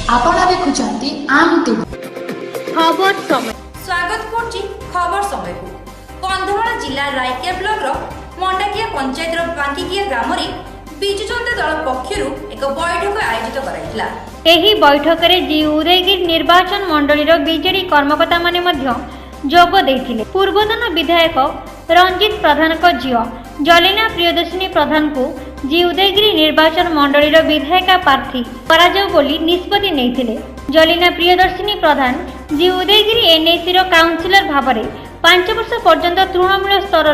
आपण देखुचंती आम टीवी खबर समय स्वागत करछि खबर समय को कंधमाल जिला रायकिया ब्लॉक रो मंडाकिया पंचायत रो बांकीकिया ग्राम रे बिजु जनता दल पक्षरु एक बैठक आयोजित कराइतला। एही बैठक रे जी उदयगिरी निर्वाचन मंडली रो बीजेडी कर्मकर्ता माने मध्य जोग देथिले। पूर्वतन विधायक रंजित प्रधान को झियो जलिना प्रियदर्शिनी प्रधान को जी उदयगिरी निर्वाचन मंडली रो विधायिका प्रार्थी कराजाऊ बोली निष्पत्ति नेइथिले। जलिना प्रियदर्शिनी प्रधान जी उदयगिरी एनएसी रो काउंसिलर भाबरे 5 वर्ष पर्यंत तृणमूल स्तर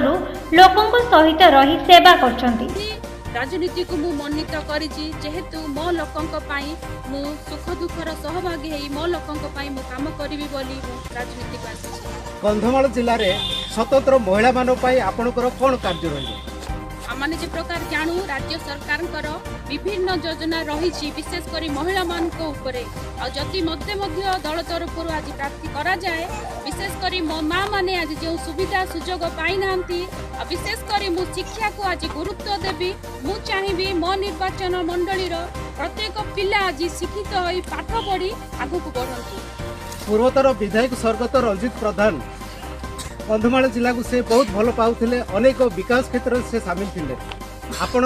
लोकंक सहित रही सेवा करछंती। राजनीति को मनित करिछि जेहेतु मो लोकंक पई मु सुख दुखर सहभागी हेई मो लोकंक पई मु काम करबी बोली राजनीति को आछि। कंधमाल जिल्ला रे स्वतंत्र महिला मानो पई आपनकर कोन कार्य रहिबो? आमाने जे प्रकार जानू राज्य सरकारकर विभिन्न योजना रही विशेष करी महिला मान को ऊपरे आ जति मध्य दल तरफ आज प्रार्थी करा जाए विशेष करी मो माँ माने आज जो सुविधा सुजोग पाई नांती विशेष करी मु शिक्षा को आज गुरुत्व देबी। मु चाहिबी मो निर्वाचन मंडली रो प्रत्येक पिला आज शिक्षित होई पाठ पढ़ी आगु को बढ़ंतु। पूर्वतर विधायक स्वर्गत रंजित प्रधान कंधमाल जिला को से बहुत भल पाउथिले, अनेक विकास क्षेत्र से शामिल थिले। आपण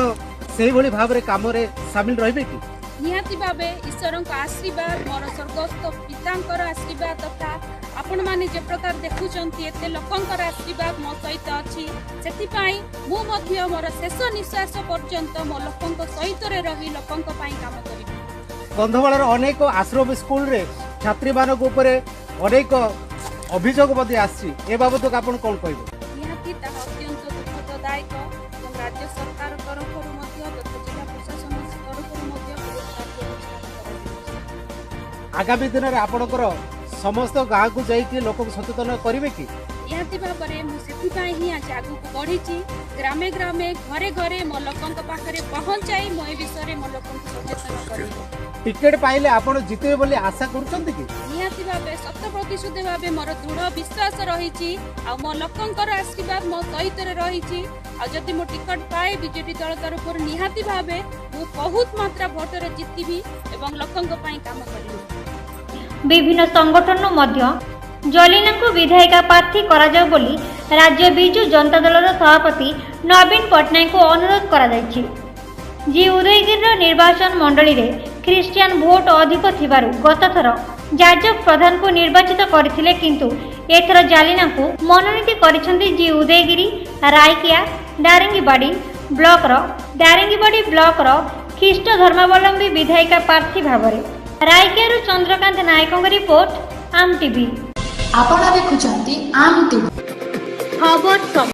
सेही भली भाव रे काम रे शामिल रहिबे कि? निहाती भावे ईश्वर का आशीर्वाद मोर स्वर्गस्थ पितांकर आशीर्वाद तथा आपण माने जे प्रकार देखुचंती एते लोकंकर आशीर्वाद मो सहित अछि सेति पई मु मध्य मोर शेष निश्वास पर्यंत मो लोकंक सहित रे रही लोकंक पई काम करिबी। कंधमाल रो अनेक आश्रम स्कूल रे छात्री मानक ऊपर अनेक अभियोग मध्ये आछि, ए बाबत आपण कोन कहबो? निहाती ता अत्यंत दुखदायक और राज्य सरकार तरफरु मध्य तथा जिला प्रशासन तरफरु मध्य आगामी दिन रे आपनकर समस्त गाँ को जाइए लोक सचेतन करेंगे कि? निहाती भाव में मुझे ही आज आगु को बढ़ी ग्रामे ग्रामे घरे घरे मो लोकंक पाखरे पहुंचाई मो ए विषय मो लोकंक सचेतन करी टिकेट पाइले आपण जिते बोली आशा करूछंती कि? निहाती भाव 100% भाव मोर दृढ़ विश्वास रही आ मो लोकंकर आशीर्वाद मो सहित रही आ जदि मो टिकट पाए बीजेपी दल तरफ निहाती भाव मु बहुत मात्रा भोट रे जितबी एवं लोकंक पई काम करिबी। विभिन्न संगठन मध्य जलिना को विधायिका प्रार्थी कराजाऊ बोली राज्य बिजु जनता दल सभापति नवीन पट्टनायक को अनुरोध करा जायछि। जी उदयगिरी निर्वाचन मंडली रे ख्रिस्टियान भोट अधिक थिबारु गत थर जाजक प्रधान को निर्वाचित करथिले, किंतु एथर जालिना को मनोनीत करिसेंती जी उदयगिरी रायकिया दारिंगीबाड़ी ब्लॉक रो ख्रीष्ट धर्मावलंबी विधायिका प्रार्थी भावरे। रायकिया चंद्रकांत नायकों रिपोर्ट आम टीवी। आपण देखुचंती आम टीवी खबर समय।